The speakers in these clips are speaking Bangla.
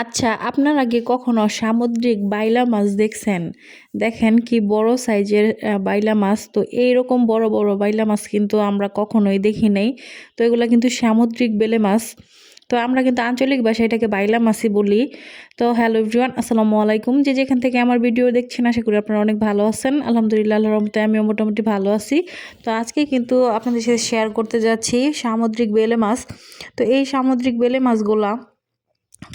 আচ্ছা, আপনারা কি কখনো সামুদ্রিক বাইলা মাছ দেখছেন? দেখেন কি বড় সাইজের বাইলা মাছ। তো এইরকম বড়, বড় বাইলা মাছ কিন্তু আমরা কখনোই দেখি নাই। তো এগুলা কিন্তু সামুদ্রিক বেলে মাছ। তো আমরা কিন্তু আঞ্চলিক ভাষায় এটাকে বাইলা মাছই বলি। তো হ্যালো এভরিওয়ান, আসসালামু আলাইকুম। যে যেখান থেকে আমার ভিডিও দেখছেন আশা করি আপনারা অনেক ভালো আছেন। আলহামদুলিল্লাহ আল্লাহর রহমতে আমিও মোটামুটি ভালো আছি। তো আজকে কিন্তু আপনাদের সাথে শেয়ার করতে যাচ্ছি সামুদ্রিক বেলে মাছ। তো এই সামুদ্রিক বেলে মাছগুলা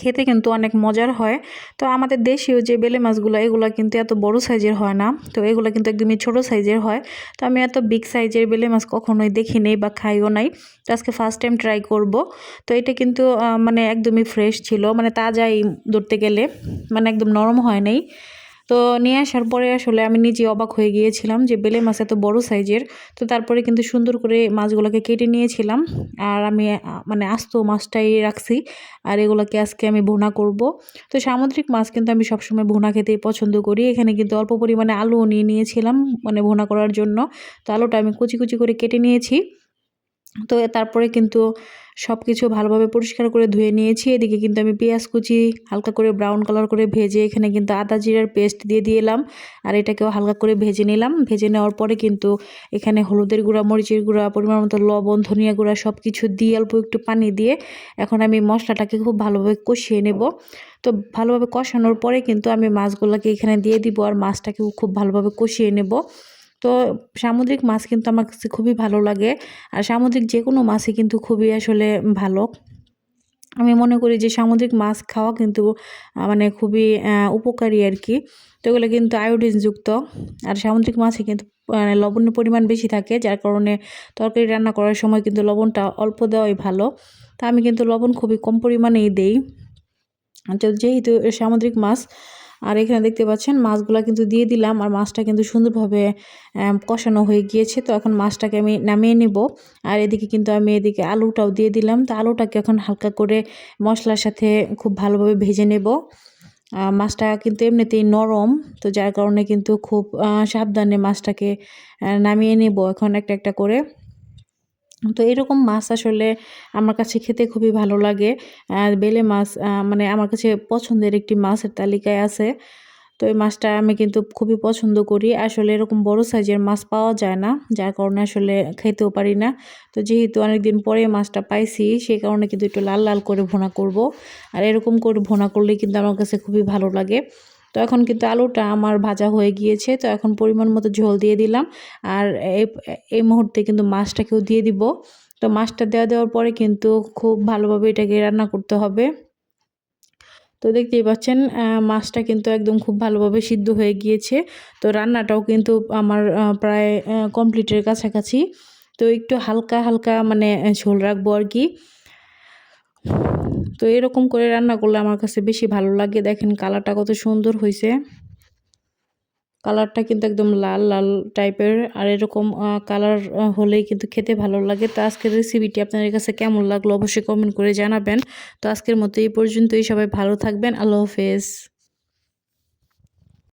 খেতে কিন্তু অনেক মজার হয়। তো আমাদের দেশীয় যে বেলে মাছগুলো এগুলো কিন্তু এত বড় সাইজের হয় না, তো এগুলো কিন্তু একদমই ছোট সাইজের হয়। তো আমি এত বিগ সাইজের বেলে মাছ কখনোই দেখি নেই বা খাইও নাই। তো আজকে ফার্স্ট টাইম ট্রাই করব। তো এটা কিন্তু মানে একদমই ফ্রেশ ছিল, মানে তাজাই ধরতে গেলে, মানে একদম নরম হয় নাই। তো নিয়ে আসার পরে আসলে আমি নিজে অবাক হয়ে গিয়েছিলাম যে বেলে মাছ এত বড় সাইজের। তো তারপরে কিন্তু সুন্দর করে মাছগুলোকে কেটে নিয়েছিলাম। আর আমি মানে আস্ত মাছটাই রাখছি। আর এগুলোকে আজকে আমি ভুনা করব। তো সামুদ্রিক মাছ কিন্তু আমি সবসময় ভুনা খেতেই পছন্দ করি। এখানে কিন্তু অল্প পরিমাণে আলুও নিয়ে নিয়েছিলাম মানে ভুনা করার জন্য। তো আলুটা আমি কুচি কুচি করে কেটে নিয়েছি। তো তারপরে কিন্তু সবকিছু ভালোভাবে পরিষ্কার করে ধুয়ে নিয়েছি। এদিকে কিন্তু আমি পেঁয়াজ কুচি হালকা করে ব্রাউন কালার করে ভেজে এখানে কিন্তু আদা জিরার পেস্ট দিয়ে দিলাম। আর এটাকেও হালকা করে ভেজে নিলাম। ভেজে নেওয়ার পরে কিন্তু এখানে হলুদের গুঁড়া, মরিচের গুঁড়া, পরিমাণ মতো লবণ, ধনিয়া গুঁড়া সব কিছু দিয়ে অল্প একটু পানি দিয়ে এখন আমি মশলাটাকে খুব ভালোভাবে কষিয়ে নেব। তো ভালোভাবে কষানোর পরে কিন্তু আমি মাছগুলোকে এখানে দিয়ে দিব আর মাছটাকেও খুব ভালোভাবে কষিয়ে নেব। তো সামুদ্রিক মাছ কিন্তু আমার কাছে খুবই ভালো লাগে। আর সামুদ্রিক যে কোনো মাছই কিন্তু খুবই আসলে ভালো। আমি মনে করি যে সামুদ্রিক মাছ খাওয়া কিন্তু মানে খুবই উপকারী আর কি। তো এগুলো কিন্তু আয়োডিনযুক্ত। আর সামুদ্রিক মাছে কিন্তু মানে লবণের পরিমাণ বেশি থাকে, যার কারণে তরকারি রান্না করার সময় কিন্তু লবণটা অল্প দেওয়াই ভালো। তা আমি কিন্তু লবণ খুবই কম পরিমাণেই দেই। তো যেহেতু সামুদ্রিক মাছ, আর এখানে দেখতে পাচ্ছেন মাছগুলা কিন্তু দিয়ে দিলাম আর মাছটা কিন্তু সুন্দরভাবে কষানো হয়ে গিয়েছে। তো এখন মাছটাকে আমি নামিয়ে নিব। আর এদিকে কিন্তু আমি এদিকে আলুটাও দিয়ে দিলাম। তো আলুটাকে এখন হালকা করে মশলার সাথে খুব ভালোভাবে ভেজে নেব। মাছটা কিন্তু এমনিতেই নরম, তো যার কারণে কিন্তু খুব সাবধানে মাছটাকে নামিয়ে নেব এখন একটা একটা করে। তো এরকম মাছ আসলে আমার কাছে খেতে খুবই ভালো লাগে। বেলে মাছ মানে আমার কাছে পছন্দের একটি মাছের তালিকায় আছে। তো এই মাছটা আমি কিন্তু খুবই পছন্দ করি। আসলে এরকম বড় সাইজের মাছ পাওয়া যায় না, যার কারণে আসলে খেতেও পারি না। তো যেহেতু অনেকদিন পরে মাছটা পাইছি সেই কারণে কিন্তু একটু লাল লাল করে ভুনা করব। আর এরকম করে ভুনা করলে কিন্তু আমার কাছে খুবই ভালো লাগে। তো এখন কিন্তু আলুটা আমার ভাজা হয়ে গিয়েছে। তো এখন পরিমাণ মতো ঝোল দিয়ে দিলাম। আর এই এই মুহূর্তে কিন্তু মাছটাকেও দিয়ে দিব। তো মাছটা দেওয়ার পরে কিন্তু খুব ভালোভাবে এটাকে রান্না করতে হবে। তো দেখতেই পাচ্ছেন মাছটা কিন্তু একদম খুব ভালোভাবে সিদ্ধ হয়ে গিয়েছে। তো রান্নাটাও কিন্তু আমার প্রায় কমপ্লিটের কাছাকাছি। তো একটু হালকা হালকা মানে ঝোল রাখবো আর কি। তো এরকম করে রান্না করলে আমার কাছে বেশি ভালো লাগে। দেখেন কালারটা কত সুন্দর হয়েছে। কালারটা কিন্তু একদম লাল লাল টাইপের। আর এরকম কালার হলেই কিন্তু খেতে ভালো লাগে। তো আজকের রেসিপিটি আপনাদের কাছে কেমন লাগলো অবশ্যই কমেন্ট করে জানাবেন। তো আজকের মতো এই পর্যন্তই, সবাই ভালো থাকবেন। আল্লাহ হাফেজ।